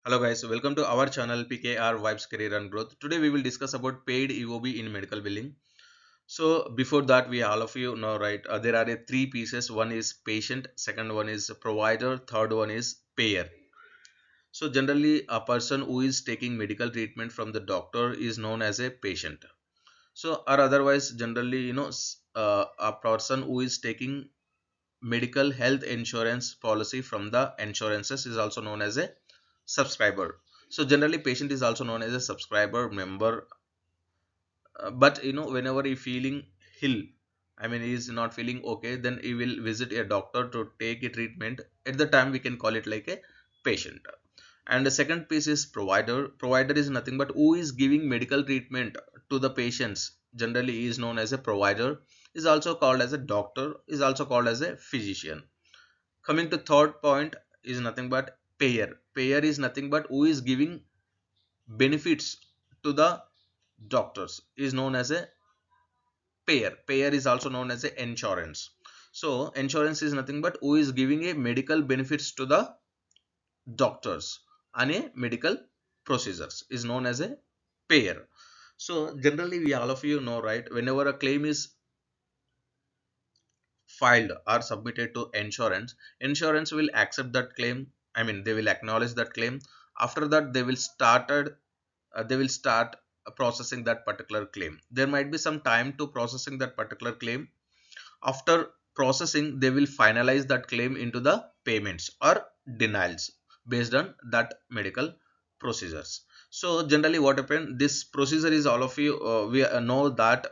Hello guys, welcome to our channel PKR Vibes Career and Growth. Today we will discuss about paid EOB in medical billing. So before that, we all of you know, right, there are three pieces. One is patient, second one is provider, third one is payer. So generally a person who is taking medical treatment from the doctor is known as a patient. So or otherwise generally a person who is taking medical health insurance policy from the insurances is also known as a subscriber. So generally patient is also known as a subscriber member. But whenever he feeling ill, I mean he is not feeling okay, then he will visit a doctor to take a treatment. At the time we can call it like a patient. And the second piece is provider. Provider is nothing but who is giving medical treatment to the patients. Generally he is known as a provider, is also called as a doctor, is also called as a physician. Coming to third point is nothing but payer. Payer is nothing but who is giving benefits to the doctors, is known as a payer. Payer is also known as a insurance. So insurance is nothing but who is giving a medical benefits to the doctors and a medical procedures, is known as a payer. So generally we all of you know, right, whenever a claim is filed or submitted to insurance, insurance will accept that claim. I mean they will acknowledge that claim. After that they will start processing that particular claim. There might be some time to processing that particular claim. After processing, they will finalize that claim into the payments or denials based on that medical procedures. So generally what happened, this procedure is all of you we know that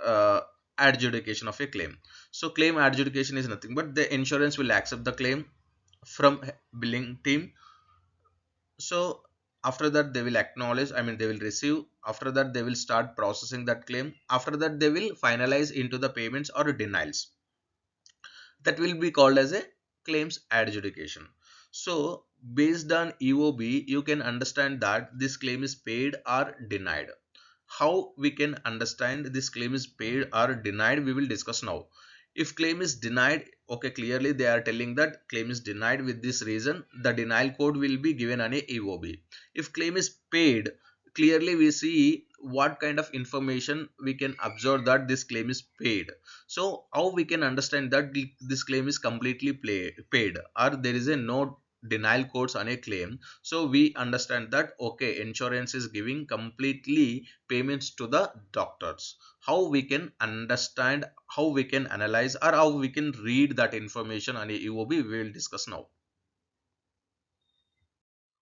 adjudication of a claim. So claim adjudication is nothing but the insurance will accept the claim from billing team. So after that they will acknowledge, I mean they will receive. After that they will start processing that claim. After that they will finalize into the payments or denials. That will be called as a claims adjudication. So based on EOB, you can understand that this claim is paid or denied. How we can understand this claim is paid or denied, we will discuss now. If claim is denied, okay, clearly they are telling that claim is denied with this reason, the denial code will be given on a EOB. If claim is paid, clearly we see what kind of information we can observe that this claim is paid. So how we can understand that this claim is completely paid or there is a no denial codes on a claim. So we understand that okay, insurance is giving completely payments to the doctors. How we can understand, how we can analyze, or how we can read that information on a EOB, we will discuss now.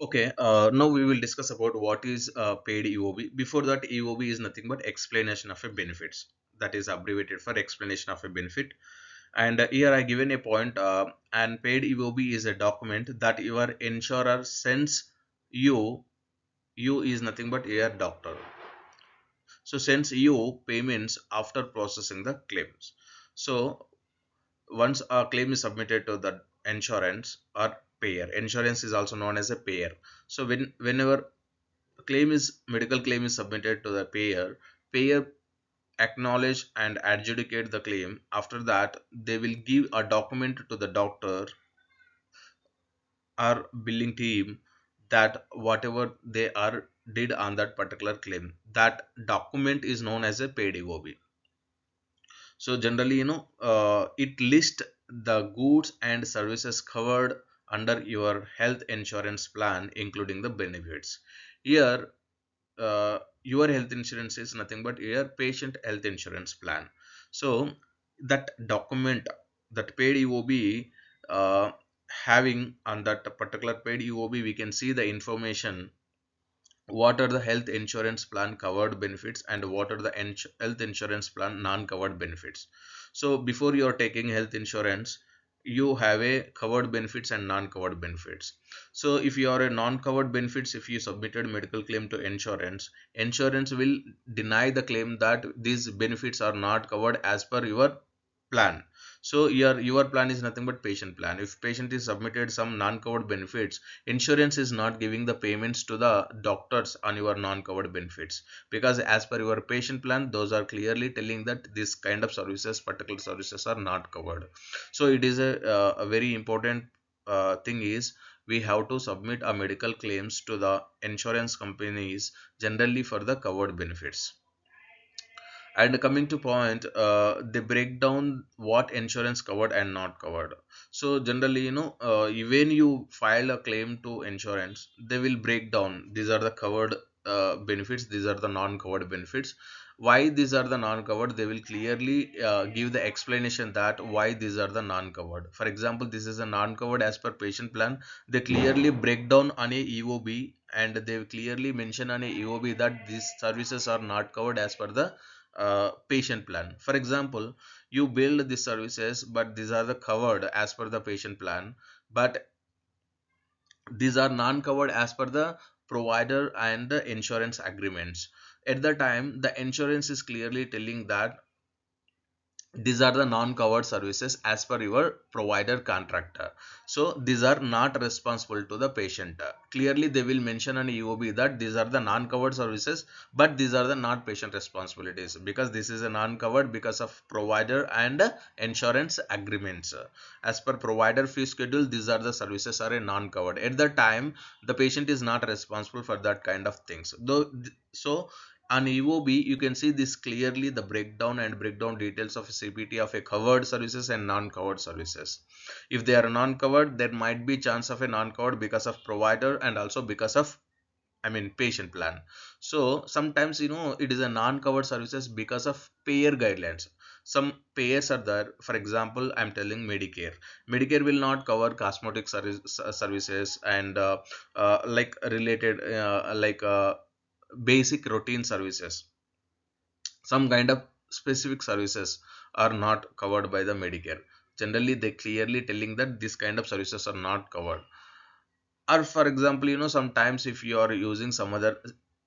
Okay, now we will discuss about what is paid EOB. Before that, EOB is nothing but explanation of a benefits. That is abbreviated for explanation of a benefit. And here I given a point. And paid EOB is a document that your insurer sends you. You is nothing but your doctor. So sends you payments after processing the claims. So once a claim is submitted to the insurance or payer, insurance is also known as a payer. So whenever claim is medical claim is submitted to the payer, payer acknowledge and adjudicate the claim. After that they will give a document to the doctor or billing team that whatever they are did on that particular claim, that document is known as a paid EOB. So generally it lists the goods and services covered under your health insurance plan including the benefits. Here your health insurance is nothing but your patient health insurance plan. So that document, that paid EOB, having on that particular paid EOB we can see the information what are the health insurance plan covered benefits and what are the health insurance plan non-covered benefits. So before you are taking health insurance, you have a covered benefits and non-covered benefits. So if you are a non-covered benefits, if you submitted medical claim to insurance, insurance will deny the claim that these benefits are not covered as per your plan. So your plan is nothing but patient plan. If patient is submitted some non-covered benefits, insurance is not giving the payments to the doctors on your non-covered benefits, because as per your patient plan those are clearly telling that this kind of services, particular services are not covered. So it is a very important thing is we have to submit our medical claims to the insurance companies, generally for the covered benefits. And coming to point, they break down what insurance covered and not covered. So generally, when you file a claim to insurance, they will break down these are the covered benefits, these are the non-covered benefits. Why these are the non-covered, they will clearly give the explanation that why these are the non-covered. For example, this is a non-covered as per patient plan. They clearly break down on a EOB, and they clearly mention on a EOB that these services are not covered as per the patient plan. For example, you build the services, but these are the covered as per the patient plan, but these are non-covered as per the provider and the insurance agreements. At the time, the insurance is clearly telling that these are the non-covered services as per your provider contractor, so these are not responsible to the patient. Clearly they will mention on EOB that these are the non-covered services, but these are the not patient responsibilities, because this is a non-covered because of provider and insurance agreements. As per provider fee schedule, these are the services are a non-covered. At the time, the patient is not responsible for that kind of things, though. So on EOB, you can see this clearly, the breakdown and breakdown details of a CPT of a covered services and non-covered services. If they are non-covered, there might be chance of a non-covered because of provider and also because of, patient plan. So sometimes, it is a non-covered services because of payer guidelines. Some payers are there. For example, I'm telling Medicare. Medicare will not cover cosmetic services and like related basic routine services. Some kind of specific services are not covered by the Medicare. Generally, they clearly telling that this kind of services are not covered. Or for example, sometimes if you are using some other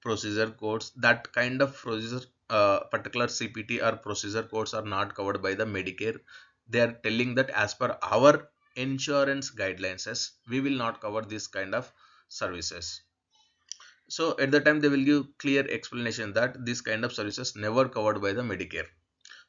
procedure codes, that kind of procedure, particular CPT or procedure codes are not covered by the Medicare. They are telling that as per our insurance guidelines, we will not cover this kind of services. So at the time they will give clear explanation that this kind of services never covered by the Medicare.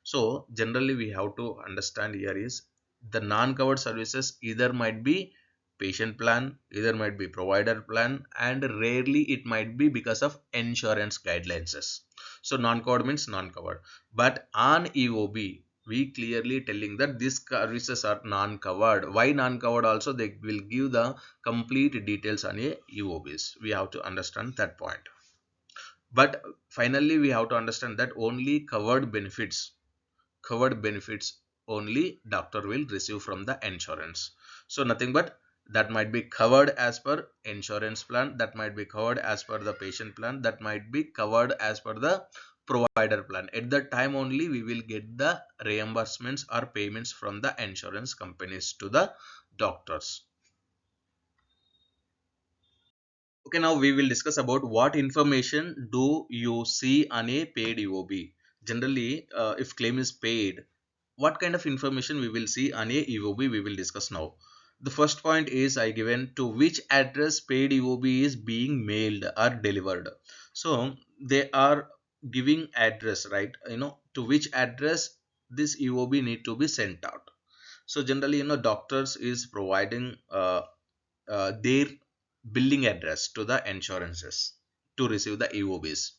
So generally we have to understand here is the non-covered services either might be patient plan, either might be provider plan, and rarely it might be because of insurance guidelines. So non-covered means non-covered. But on EOB, we clearly telling that these services are non-covered. Why non-covered? Also they will give the complete details on a EOBs. We have to understand that point. But finally, we have to understand that only covered benefits only doctor will receive from the insurance. So nothing but that might be covered as per insurance plan, that might be covered as per the patient plan, that might be covered as per the provider plan. At that time only we will get the reimbursements or payments from the insurance companies to the doctors. Okay, now we will discuss about what information do you see on a paid EOB. Generally, if claim is paid, what kind of information we will see on a EOB, we will discuss now. The first point is I given to which address paid EOB is being mailed or delivered. So they are giving address, right? To which address this EOB need to be sent out. So generally, doctors is providing their billing address to the insurances to receive the EOBs.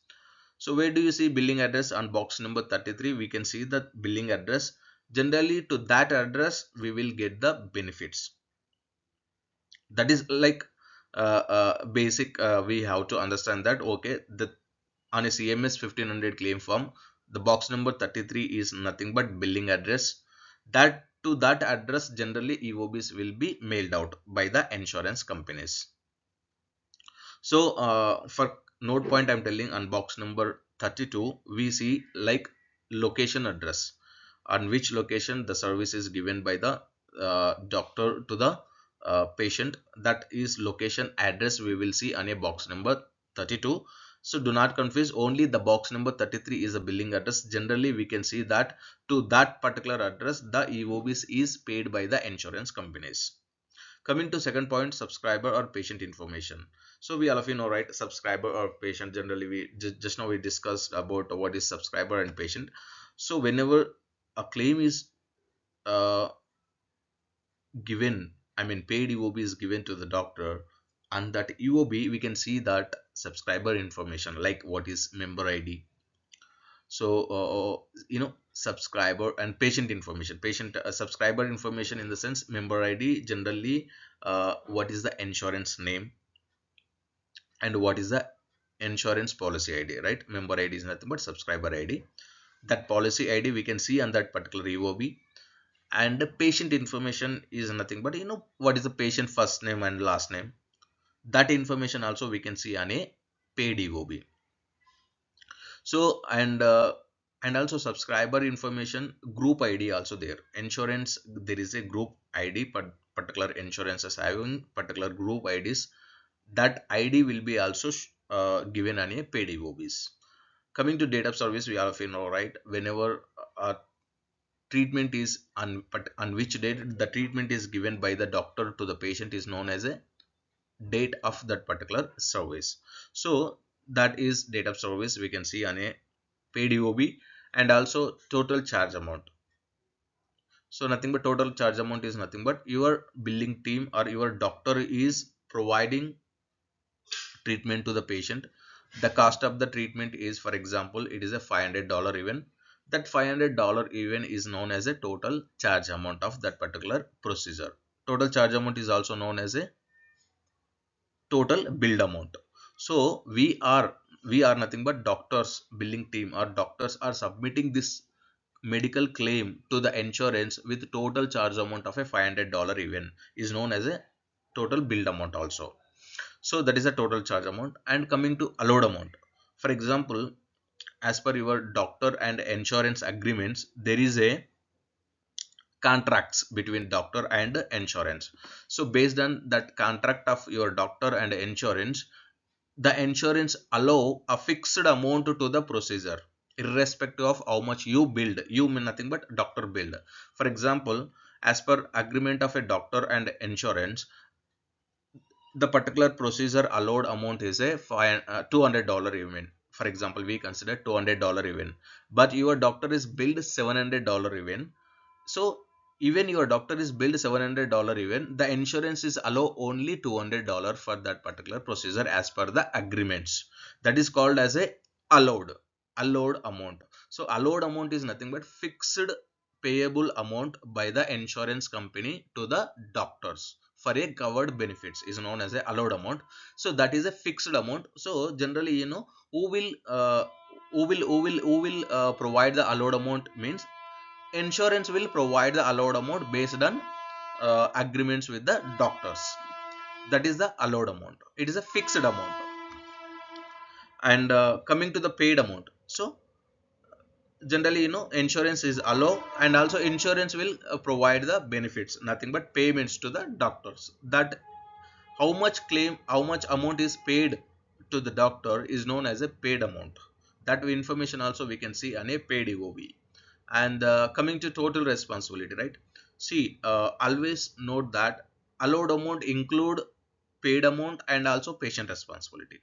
So where do you see billing address? On box number 33, we can see the billing address. Generally to that address, we will get the benefits. That is like basic. We have to understand that, okay, the on a CMS 1500 claim form, the box number 33 is nothing but billing address. That to that address, generally EOBs will be mailed out by the insurance companies. So for note point, I'm telling on box number 32, we see like location address, on which location the service is given by the doctor to the patient. That is location address we will see on a box number 32. So do not confuse, only the box number 33 is a billing address. Generally we can see that to that particular address the EOBs is paid by the insurance companies. Coming to second point, subscriber or patient information. So we all of you know, right, subscriber or patient. Generally we just now we discussed about what is subscriber and patient. So whenever a claim is uh, given, I mean paid EOB is given to the doctor, and that EOB we can see that subscriber information like what is member ID. So subscriber and patient information, patient subscriber information in the sense member ID, generally what is the insurance name and what is the insurance policy ID, right? Member ID is nothing but subscriber ID. That policy ID we can see on that particular EOB. And the patient information is nothing but what is the patient first name and last name. That information also we can see on a paid EOB. So and also subscriber information, group ID also there. Insurance, there is a group ID, but particular insurances having particular group IDs. That ID will be also given on a paid EOBs. Coming to date of service, we all know, right? Whenever treatment is on which date the treatment is given by the doctor to the patient is known as a date of that particular service. So that is date of service we can see on a paid EOB. And also total charge amount. So nothing but total charge amount is nothing but your billing team or your doctor is providing treatment to the patient. The cost of the treatment is, for example, it is a $500 even. That $500 even is known as a total charge amount of that particular procedure. Total charge amount is also known as a total billed amount. So we are nothing but doctors billing team, or doctors are submitting this medical claim to the insurance with total charge amount of a $500 even is known as a total billed amount also. So that is a total charge amount. And coming to allowed amount, for example, as per your doctor and insurance agreements, there is a contracts between doctor and insurance. So based on that contract of your doctor and insurance, the insurance allow a fixed amount to the procedure irrespective of how much you build. You mean nothing but doctor build. For example, as per agreement of a doctor and insurance, the particular procedure allowed amount is a $200 even. For example, we consider $200 even, but your doctor is billed $700 even. So even your doctor is billed $700 even, the insurance is allow only $200 for that particular procedure as per the agreements. That is called as a allowed allowed amount. So allowed amount is nothing but fixed payable amount by the insurance company to the doctors for a covered benefits is known as a allowed amount. So that is a fixed amount. So generally, who will provide the allowed amount means insurance will provide the allowed amount based on agreements with the doctors. That is the allowed amount. It is a fixed amount. And coming to the paid amount, so generally insurance is allow, and also insurance will provide the benefits, nothing but payments to the doctors. That how much amount is paid to the doctor is known as a paid amount. That information also we can see on a paid EOB. And coming to total responsibility, right? See, always note that allowed amount include paid amount and also patient responsibility.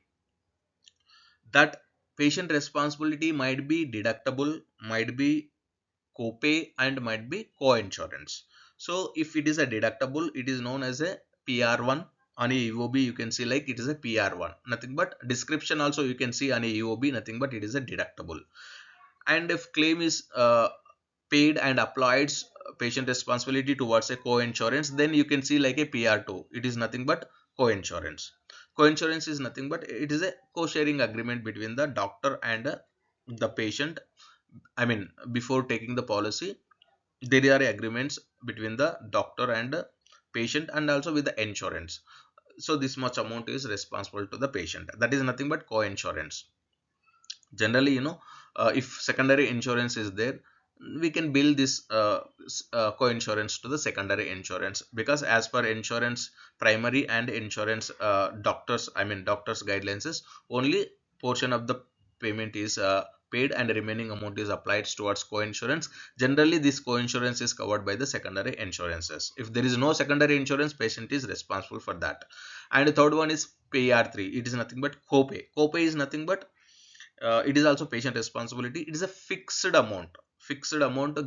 That patient responsibility might be deductible, might be copay, and might be co-insurance. So if it is a deductible, it is known as a PR1. On a EOB you can see like it is a PR1, nothing but description also you can see on a EOB, nothing but it is a deductible. And if claim is paid and applied patient responsibility towards a co-insurance, then you can see like a PR2, it is nothing but co-insurance. Co-insurance is nothing but it is a co-sharing agreement between the doctor and the patient. I mean, before taking the policy, there are agreements between the doctor and patient, and also with the insurance. So this much amount is responsible to the patient. That is nothing but co-insurance. Generally, if secondary insurance is there, we can bill this co-insurance to the secondary insurance, because as per insurance primary and insurance doctors, I mean doctors guidelines is only portion of the payment is paid and remaining amount is applied towards co-insurance. Generally this co-insurance is covered by the secondary insurances. If there is no secondary insurance, patient is responsible for that. And the third one is PR3. It is nothing but copay. Copay is nothing but it is also patient responsibility. It is a fixed amount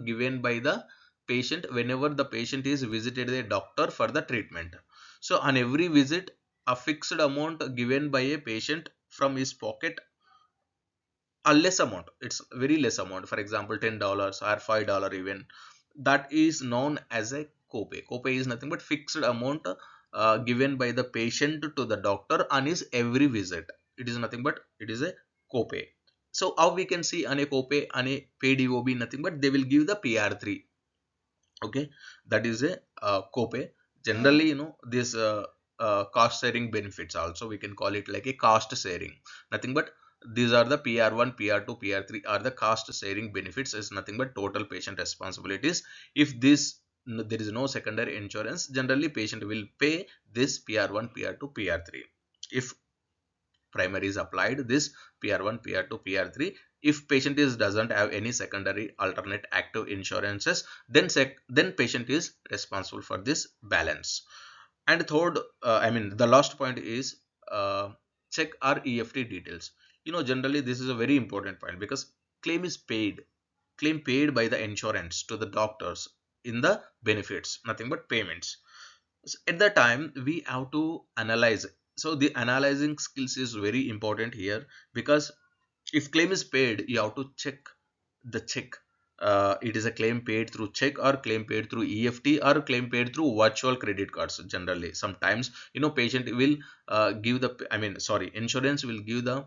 given by the patient whenever the patient is visited a doctor for the treatment. So on every visit, a fixed amount given by a patient from his pocket, a less amount, it's very less amount, for example $10 or $5 even, that is known as a copay. Copay is nothing but fixed amount given by the patient to the doctor on his every visit. It is nothing but it is a copay. So how we can see on a copay, on a paid EOB, nothing but they will give the PR3. Okay, that is a copay. Generally, this cost sharing benefits also, we can call it like a cost sharing, nothing but these are the PR1, PR2, PR3 are the cost sharing benefits, is nothing but total patient responsibilities. If there is no secondary insurance, generally patient will pay this PR1, PR2, PR3. If primary is applied, this PR1, PR2, PR3. If patient is doesn't have any secondary alternate active insurances, then patient is responsible for this balance. And third, the last point is check our EFT details. Generally this is a very important point, because claim is paid, claim paid by the insurance to the doctors in the benefits, nothing but payments. At the time we have to analyze. So the analyzing skills is very important here, because if claim is paid, you have to check the check. It is a claim paid through check, or claim paid through EFT, or claim paid through virtual credit cards. Generally sometimes, patient will give the, sorry, insurance will give the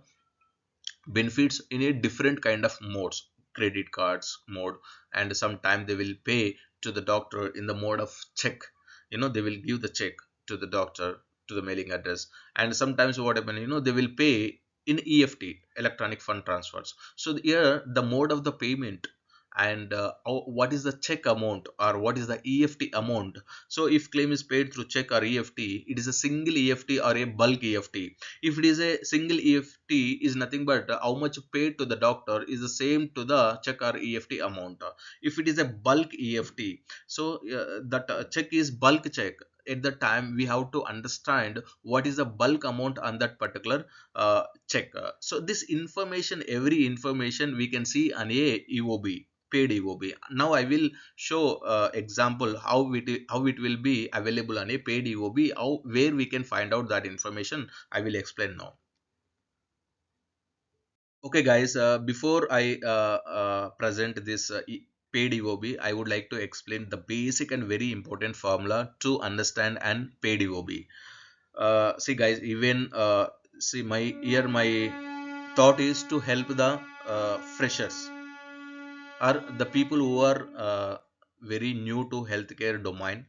benefits in a different kind of modes, credit cards mode, and sometime they will pay to the doctor in the mode of check. They will give the check to the doctor, to the mailing address. And sometimes what happen, they will pay in EFT, electronic fund transfers. So here the mode of the payment, and what is the check amount or what is the EFT amount. So if claim is paid through check or EFT, it is a single EFT or a bulk EFT. If it is a single EFT, is nothing but how much paid to the doctor is the same to the check or EFT amount. If it is a bulk EFT, so that check is bulk check. At the time we have to understand what is the bulk amount on that particular check. So this information, every information we can see on a EOB, paid EOB. Now I will show example how it will be available on a paid EOB, how where we can find out that information. I will explain now. Okay, guys. Before I present this paid EOB, I would like to explain the basic and very important formula to understand an paid EOB. See, guys. Even see my thought is to help the freshers, or the people who are very new to healthcare domain,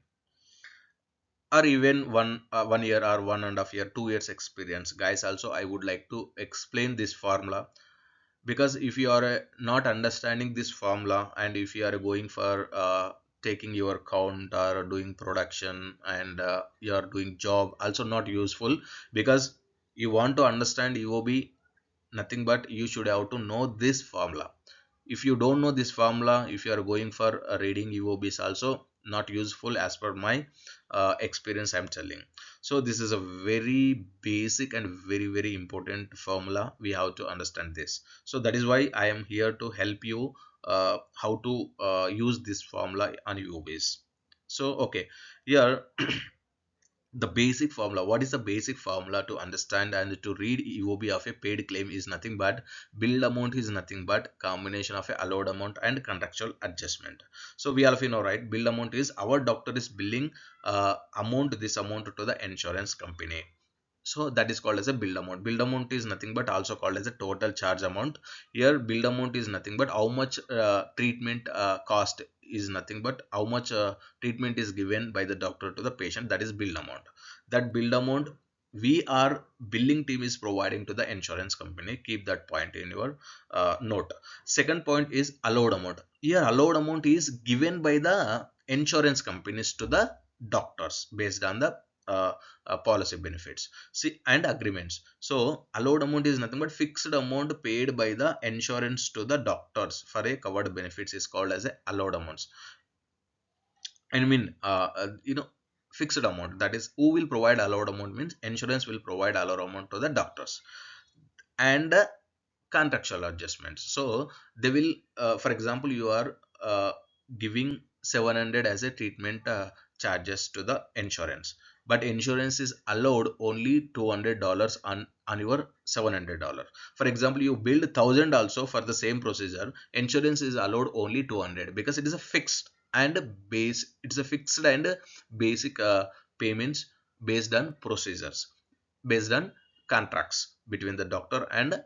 or even one year or 1.5 year, 2 years experience. Guys, also I would like to explain this formula, because if you are not understanding this formula, and if you are going for taking your count or doing production, and you are doing job also not useful, because you want to understand EOB, nothing but you should have to know this formula. If you don't know this formula, if you are going for reading EOBs, also not useful as per my experience I'm telling. So this is a very basic and very very important formula, we have to understand this. So that is why I am here to help you how to use this formula on EOBs. So okay, here the basic formula. What is the basic formula to understand and to read EOB of a paid claim is nothing but billed amount is nothing but combination of a allowed amount and contractual adjustment. So we all of you know, right? Billed amount is our doctor is billing amount, this amount to the insurance company. So that is called as a billed amount. Billed amount is nothing but also called as a total charge amount. Here billed amount is nothing but how much treatment cost, is nothing but how much treatment is given by the doctor to the patient, that is billed amount. That billed amount we are billing team is providing to the insurance company. Keep that point in your note. Second point is allowed amount. Here allowed amount is given by the insurance companies to the doctors based on the policy benefits, see, and agreements. So allowed amount is nothing but fixed amount paid by the insurance to the doctors for a covered benefits is called as a allowed amounts. I mean, fixed amount, that is who will provide allowed amount means insurance will provide allowed amount to the doctors. And contractual adjustments, so they will for example you are giving 700 as a treatment charges to the insurance, but insurance is allowed only $200 on your $700. For example, you build 1000 also for the same procedure, insurance is allowed only 200 because it is a fixed and it's a fixed and basic payments based on procedures, based on contracts between the doctor and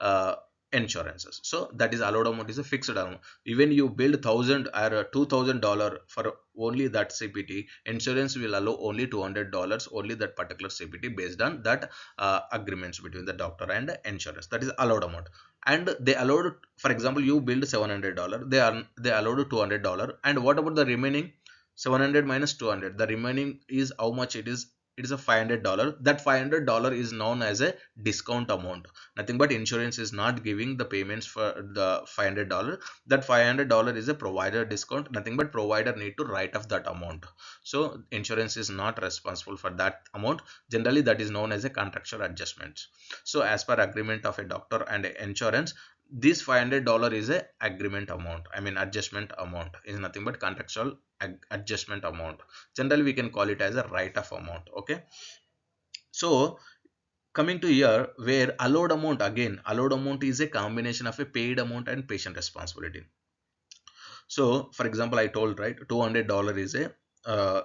uh, insurances. So that is allowed amount is a fixed amount. Even you build 1000 or $2000 for only that CPT, insurance will allow only $200 only that particular CPT based on that agreements between the doctor and insurance. That is allowed amount. And they allowed, for example, you build $700, they allowed $200. And what about the remaining 700 minus 200? The remaining is how much it is? It is a $500. That $500 is known as a discount amount. Nothing but insurance is not giving the payments for the $500. That $500 is a provider discount. Nothing but provider need to write off that amount. So insurance is not responsible for that amount. Generally, that is known as a contractual adjustment. So as per agreement of a doctor and a insurance, this $500 is a agreement amount. I mean adjustment amount is nothing but contractual adjustment amount. Generally, we can call it as a write-off amount. Okay. So coming to here, where allowed amount, again allowed amount is a combination of a paid amount and patient responsibility. So for example, I told right, $200 is a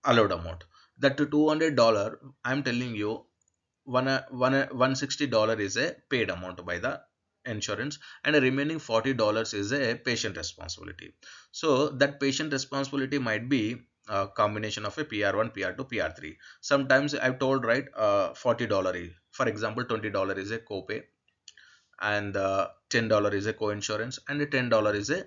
allowed amount. That $200, I'm telling you, $160 is a paid amount by the insurance, and the remaining $40 is a patient responsibility. So that patient responsibility might be a combination of a PR1, PR2, PR3. Sometimes I've told right, $40, for example $20 is a copay, and $10 is a co-insurance, and $10 is a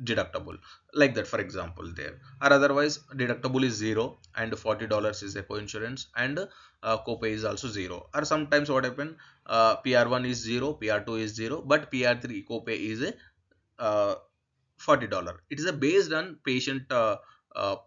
deductible, like that for example there. Or otherwise deductible is zero and $40 is a co-insurance, and copay is also zero. Or sometimes what happen, PR1 is zero, PR2 is zero, but PR3 copay is a $40. It is a based on patient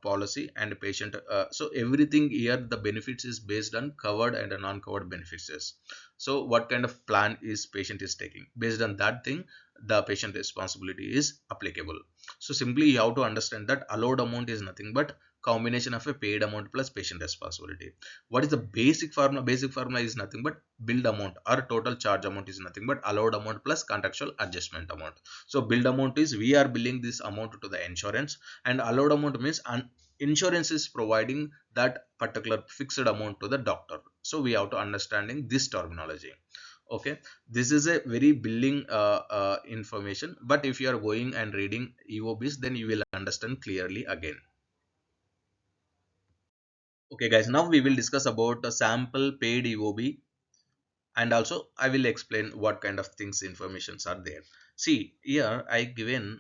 policy and patient, so everything here the benefits is based on covered and non-covered benefits. So what kind of plan is patient is taking, based on that thing the patient responsibility is applicable. So simply you have to understand that allowed amount is nothing but combination of a paid amount plus patient responsibility. What is the basic formula? Basic formula is nothing but billed amount, or total charge amount is nothing but allowed amount plus contractual adjustment amount. So billed amount is we are billing this amount to the insurance, and allowed amount means insurance is providing that particular fixed amount to the doctor. So we have to understanding this terminology. Okay, this is a very billing information, but if you are going and reading EOBs, then you will understand clearly again. Okay guys, now we will discuss about the sample paid EOB, and also I will explain what kind of things informations are there. See here I given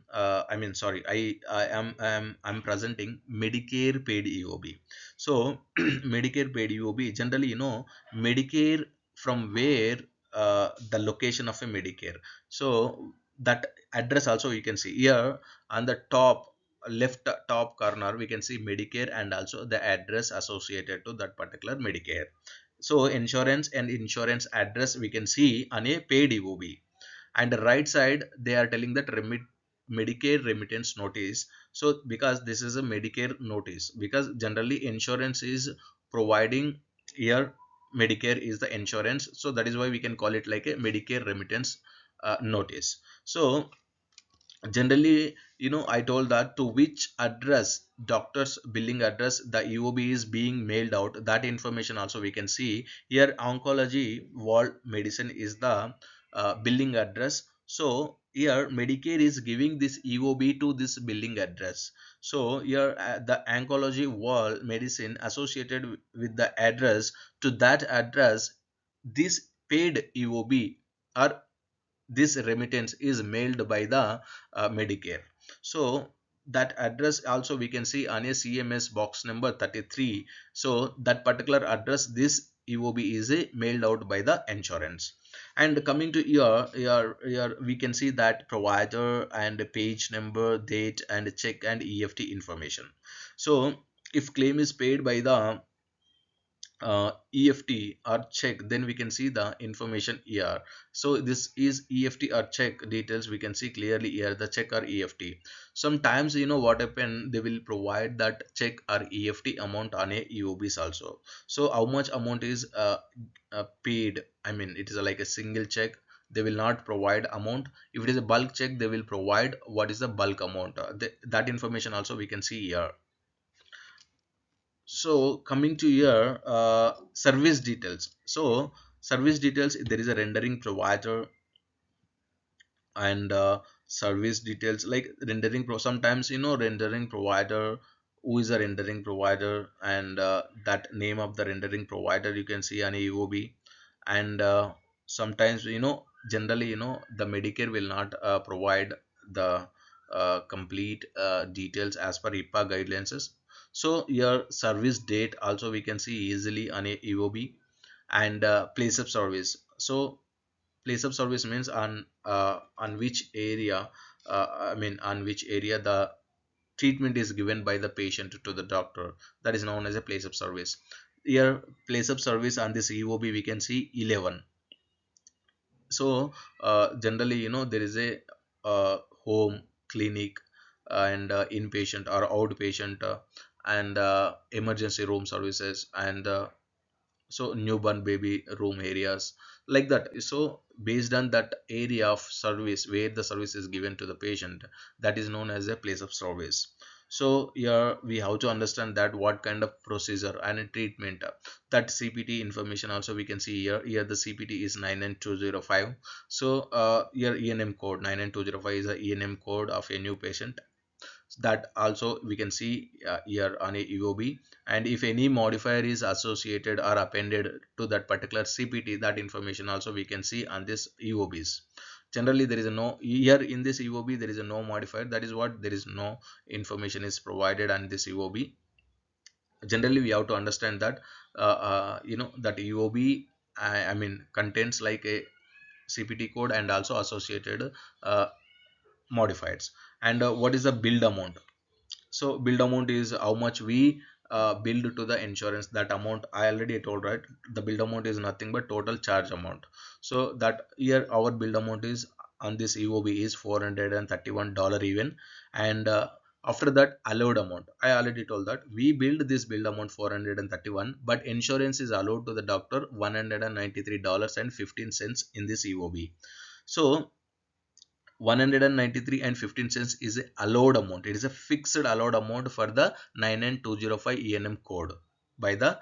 sorry, I'm presenting Medicare paid EOB. So Medicare paid EOB, generally Medicare, from where the location of a Medicare. So that address also you can see here on the top left top corner, we can see Medicare and also the address associated to that particular Medicare. So insurance and insurance address we can see on a paid EOB. And the right side they are telling that Medicare remittance notice. So because this is a Medicare notice, because generally insurance is providing here, Medicare is the insurance, so that is why we can call it like a Medicare remittance notice. So generally I told that to which address, doctor's billing address, the EOB is being mailed out, that information also we can see here. Oncology World Medicine is the billing address. So here Medicare is giving this EOB to this billing address. So here the Oncology World Medicine associated with the address, to that address this paid EOB or this remittance is mailed by the Medicare. So that address also we can see on a CMS box number 33. So that particular address, this EOB is mailed out by the insurance. And coming to here we can see that provider and page number, date and check and EFT information. So if claim is paid by the EFT or check, then we can see the information here. So this is EFT or check details, we can see clearly here the check or EFT. Sometimes what happen, they will provide that check or EFT amount on a EOBs also. So how much amount is paid, I mean it is like a single check, they will not provide amount. If it is a bulk check, they will provide what is the bulk amount. That information also we can see here. So coming to here, service details. So service details, there is a rendering provider and service details like rendering pro. Sometimes rendering provider, who is a rendering provider, and that name of the rendering provider you can see on EOB. And sometimes generally the Medicare will not provide the complete details as per HIPAA guidelines. So your service date also we can see easily on a EOB. And place of service. So place of service means on which area, I mean on which area the treatment is given by the patient to the doctor, that is known as a place of service. Here place of service on this EOB we can see 11. So generally there is a home, clinic, and inpatient or outpatient, and emergency room services, and so newborn baby room areas, like that. So based on that area of service where the service is given to the patient, that is known as a place of service. So here we have to understand that what kind of procedure and a treatment, that CPT information also we can see here. Here the CPT is 99205. So here ENM code 99205 is a ENM code of a new patient, that also we can see here on a EOB. And if any modifier is associated or appended to that particular CPT, that information also we can see on this EOBs. Generally there is a no, here in this EOB there is a no modifier, that is what, there is no information is provided on this EOB. Generally we have to understand that that EOB, I mean contains like a CPT code and also associated modifiers. And what is the billed amount? So billed amount is how much we billed to the insurance. That amount I already told, right? The billed amount is nothing but total charge amount. So that here our billed amount is on this EOB is $431 even. And after that allowed amount, I already told that we billed this billed amount 431, but insurance is allowed to the doctor $193.15 in this EOB. So 193 and 15 cents is a allowed amount. It is a fixed allowed amount for the 99205 ENM code by the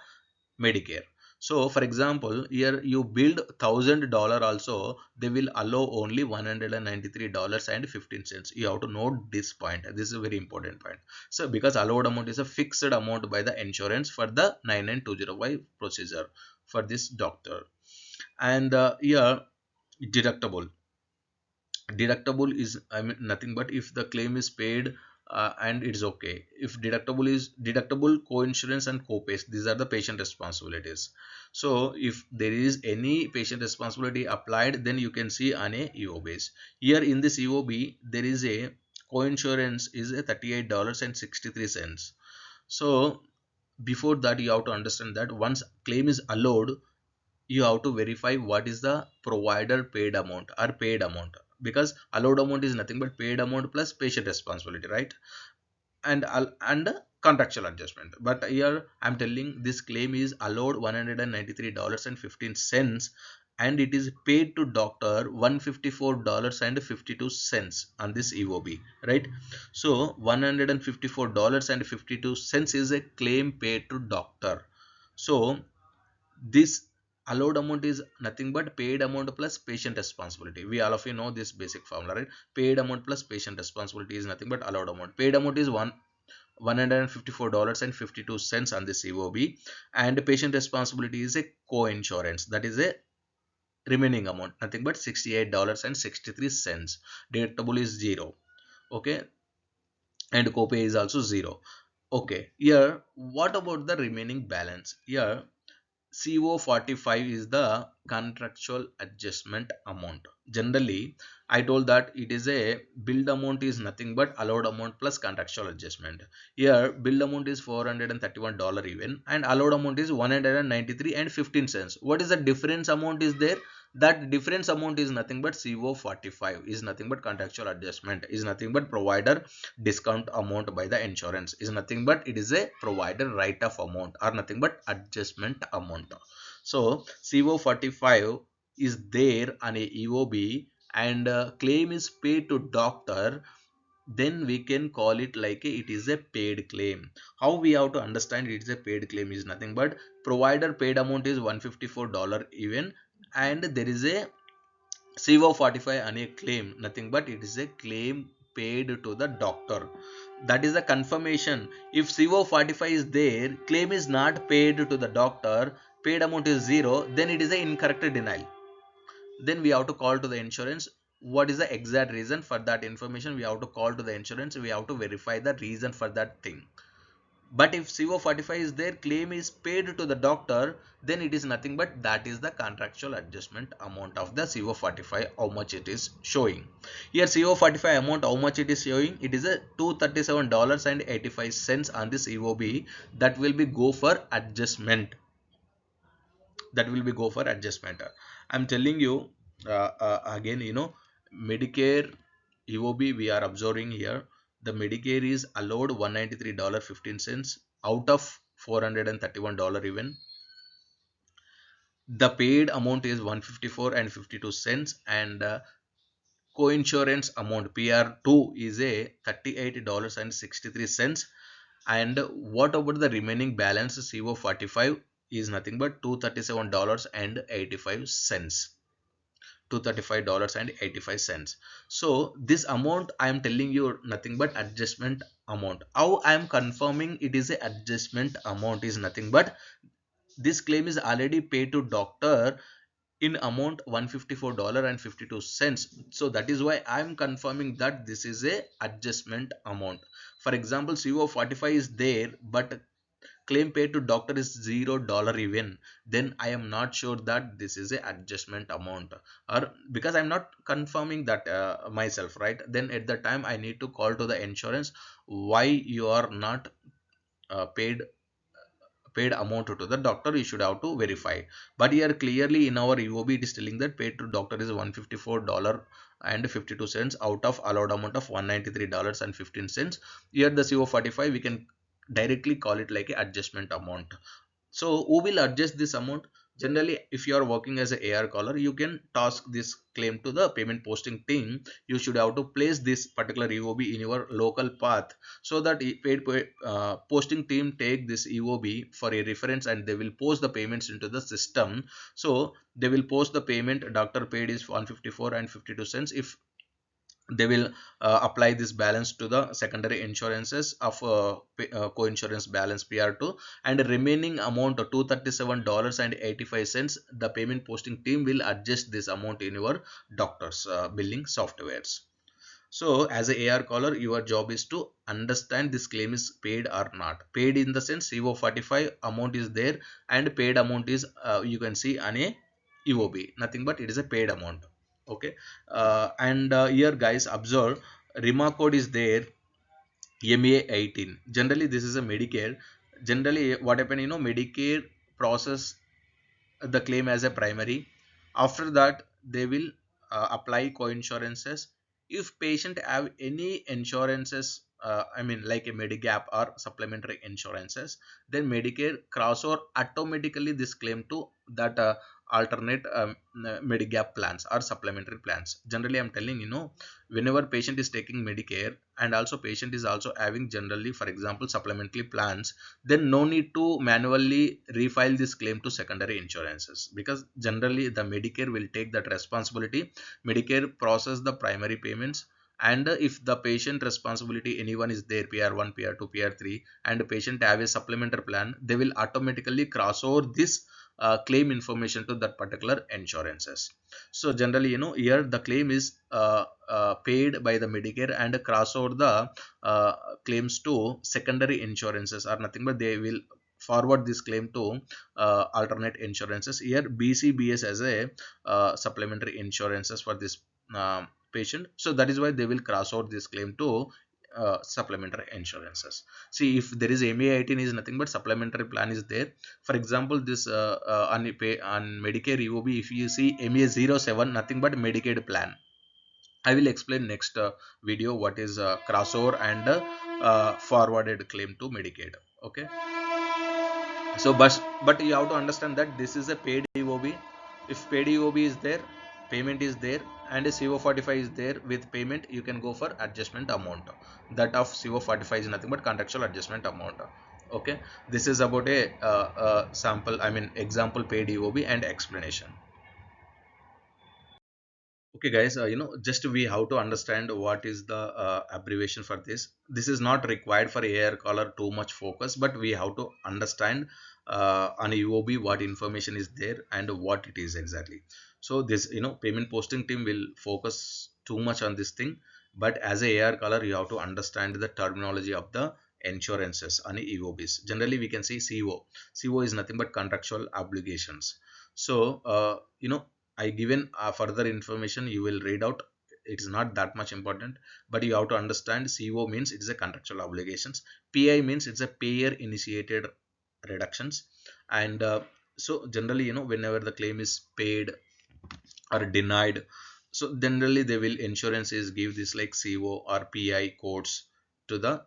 Medicare. So for example, here you build $1,000 also, they will allow only $193.15. You have to note this point. This is a very important point. So because allowed amount is a fixed amount by the insurance for the 99205 procedure for this doctor. And here deductible. Deductible is, I mean nothing but if the claim is paid, and it's okay. If deductible is deductible, co-insurance and co-pays, these are the patient responsibilities. So if there is any patient responsibility applied, then you can see on a EOBs. Here in this EOB there is a co-insurance is a $38.63. So before that you have to understand that once claim is allowed, you have to verify what is the provider paid amount or paid amount, because allowed amount is nothing but paid amount plus patient responsibility, right? And contractual adjustment. But here I'm telling this claim is allowed $193.15, and it is paid to doctor $154.52 on this EOB, right? So $154.52 is a claim paid to doctor. So this allowed amount is nothing but paid amount plus patient responsibility. We all of you know this basic formula, right? Paid amount plus patient responsibility is nothing but allowed amount. Paid amount is $154.52 on the COB, and patient responsibility is a co-insurance, that is a remaining amount, nothing but $68.63. Deductible is 0. Okay, and copay is also 0. Okay, here what about the remaining balance? Here CO45 is the contractual adjustment amount. Generally, I told that it is a billed amount is nothing but allowed amount plus contractual adjustment. Here, billed amount is $431 even, and allowed amount is 193 and 15 cents. What is the difference amount is there? That difference amount is nothing but CO45 is nothing but contractual adjustment, is nothing but provider discount amount by the insurance, is nothing but it is a provider write off amount or nothing but adjustment amount. So CO45 is there on a EOB and claim is paid to doctor, then we can call it like it is a paid claim. How we have to understand it is a paid claim is nothing but provider paid amount is $154 even, and there is a CO45 on a claim, nothing but it is a claim paid to the doctor. That is the confirmation. If CO45 is there, claim is not paid to the doctor, paid amount is zero, then it is an incorrect denial. Then we have to call to the insurance. What is the exact reason for that information? We have to call to the insurance. We have to verify the reason for that thing. But if CO45 is there, claim is paid to the doctor, then it is nothing but that is the contractual adjustment amount of the CO45, how much it is showing. Here CO45 amount, how much it is showing? It is a $237.85 on this EOB. That will be go for adjustment. That will be go for adjustment. I'm telling you again, Medicare EOB we are observing here. The Medicare is allowed $193.15 out of $431 even. The paid amount is 154 and 52 cents, and co-insurance amount PR2 is a $38.63. And what about the remaining balance? CO45 is nothing but $237.85. $235.85. So this amount I am telling you nothing but adjustment amount. How I am confirming it is a adjustment amount is nothing but this claim is already paid to doctor in amount $154.52. So that is why I am confirming that this is a adjustment amount. For example, CO45 is there but claim paid to doctor is $0 even, then I am not sure that this is a adjustment amount, or because I'm not confirming that myself, right? Then at the time I need to call to the insurance, why you are not paid amount to the doctor, you should have to verify. But here clearly in our EOB it is telling that paid to doctor is $154.52 out of allowed amount of $193.15. Here the CO45 we can directly call it like a adjustment amount. So who will adjust this amount? Generally, if you are working as a AR caller, you can task this claim to the payment posting team. You should have to place this particular EOB in your local path so that posting team take this EOB for a reference and they will post the payments into the system. So they will post the payment. Doctor paid is 154 and 52 cents. If they will apply this balance to the secondary insurances of co-insurance balance PR2, and remaining amount of $237.85 the payment posting team will adjust this amount in your doctor's billing softwares. So as a AR caller, your job is to understand this claim is paid or not. Paid in the sense CO45 amount is there and paid amount is you can see on a EOB, nothing but it is a paid amount. Okay. And here guys observe, RIMA code is there, MA18. Generally this is a Medicare. Generally what happen, Medicare process the claim as a primary. After that they will apply co-insurances. If patient have any insurances, I mean like a Medigap or supplementary insurances, then Medicare crossover automatically this claim to that alternate Medigap plans or supplementary plans. Generally I'm telling, whenever patient is taking Medicare and also patient is also having generally for example supplementary plans, then no need to manually refile this claim to secondary insurances, because generally the Medicare will take that responsibility. Medicare process the primary payments, and if the patient responsibility anyone is there, PR1, PR2, PR3, and the patient have a supplementary plan, they will automatically cross over this claim information to that particular insurances. So generally, here the claim is paid by the Medicare and cross over the claims to secondary insurances, are nothing but they will forward this claim to alternate insurances. Here BCBS as a supplementary insurances for this patient, so that is why they will cross out this claim to supplementary insurances. See, if there is MA 18 is nothing but supplementary plan is there. For example, this on Medicare EOB, if you see MA 07, nothing but Medicaid plan. I will explain next video what is crossover and forwarded claim to Medicaid. Okay. So, but you have to understand that this is a paid EOB. If paid EOB is there, payment is there, and a CO45 is there with payment, you can go for adjustment amount. That of CO45 is nothing but contractual adjustment amount. Okay, this is about a sample, I mean example paid EOB and explanation. Okay guys, just we have to understand what is the abbreviation for this. This is not required for AR caller too much focus, but we have to understand on a UOB what information is there and what it is exactly. So this, payment posting team will focus too much on this thing, but as a AR caller you have to understand the terminology of the insurances on EOBs. Generally we can see CO is nothing but contractual obligations. So I given further information, you will read out. It is not that much important, but you have to understand CO means it is a contractual obligations. PI means it's a payer initiated reductions. And so generally, whenever the claim is paid or denied, so generally they will insurances give this like CO or PI codes to the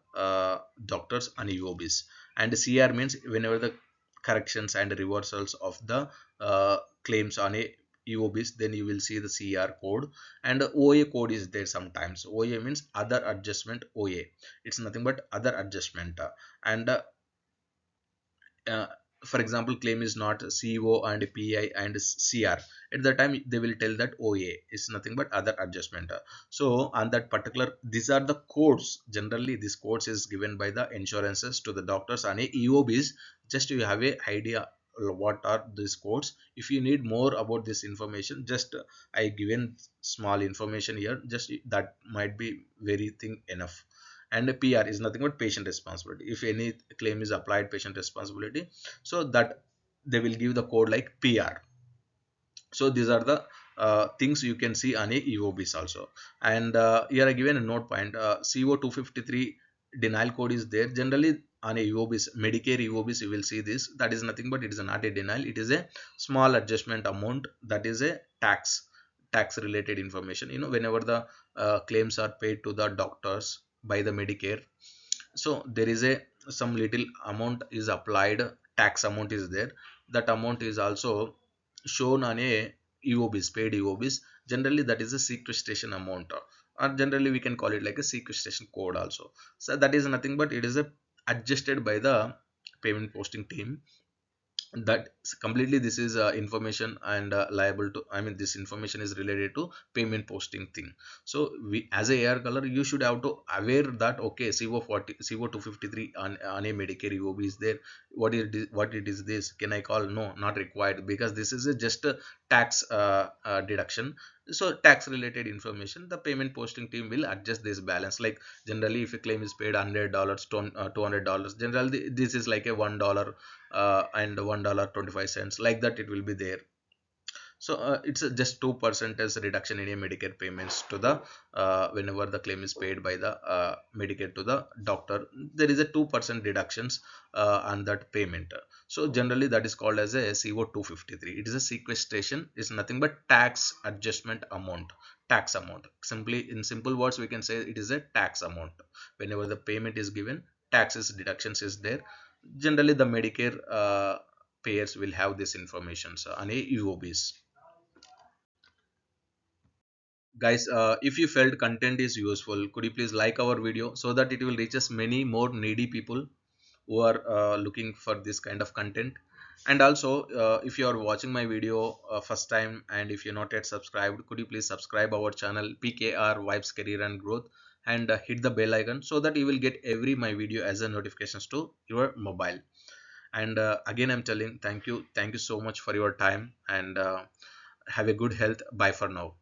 doctors and EOBs. And CR means whenever the corrections and reversals of the claims on a EOBs, then you will see the CR code, and OA code is there sometimes. OA means other adjustment. OA, it's nothing but other adjustment. And uh, for example, claim is not CO and PI and CR. At the time they will tell that OA is nothing but other adjustment. So on that particular, these are the codes. Generally this codes is given by the insurances to the doctors and EOBs. Just you have a idea what are these codes. If you need more about this information, just I given small information here, just that might be very thing enough. And PR is nothing but patient responsibility. If any claim is applied patient responsibility, so that they will give the code like PR. So these are the things you can see on a EOBs also. And here I given a note point, CO 253 denial code is there. Generally on a EOBs, Medicare EOBs, you will see this. That is nothing but it is not a denial, it is a small adjustment amount. That is a tax related information. Whenever the claims are paid to the doctors by the Medicare, so there is a some little amount is applied, tax amount is there. That amount is also shown on a EOBs, paid EOBs. Generally that is a sequestration amount, or generally we can call it like a sequestration code also. So that is nothing but it is a adjusted by the payment posting team. That completely this is information and liable to, I mean this information is related to payment posting thing. So we as a AR color, you should have to aware that okay, CO40, CO253 on a Medicare EOB is there. What it is this, can I call? No, not required, because this is a just a tax deduction. So tax related information, the payment posting team will adjust this balance. Like generally if a claim is paid $100 $200, generally this is like a $1 and $1.25, like that it will be there. So it's just 2% as reduction in a Medicare payments to the whenever the claim is paid by the Medicare to the doctor, there is a 2% deductions on that payment. So generally that is called as a CO 253. It is a sequestration, is nothing but tax adjustment amount. Tax amount, simply in simple words we can say it is a tax amount. Whenever the payment is given, taxes deductions is there. Generally the Medicare payers will have this information on a UOBs. Guys, if you felt content is useful, could you please like our video so that it will reach us many more needy people who are looking for this kind of content. And also if you are watching my video first time and if you're not yet subscribed, could you please subscribe our channel PKR Vibes Career and Growth, and hit the bell icon so that you will get every my video as a notifications to your mobile. And again I'm telling thank you so much for your time, and have a good health. Bye for now.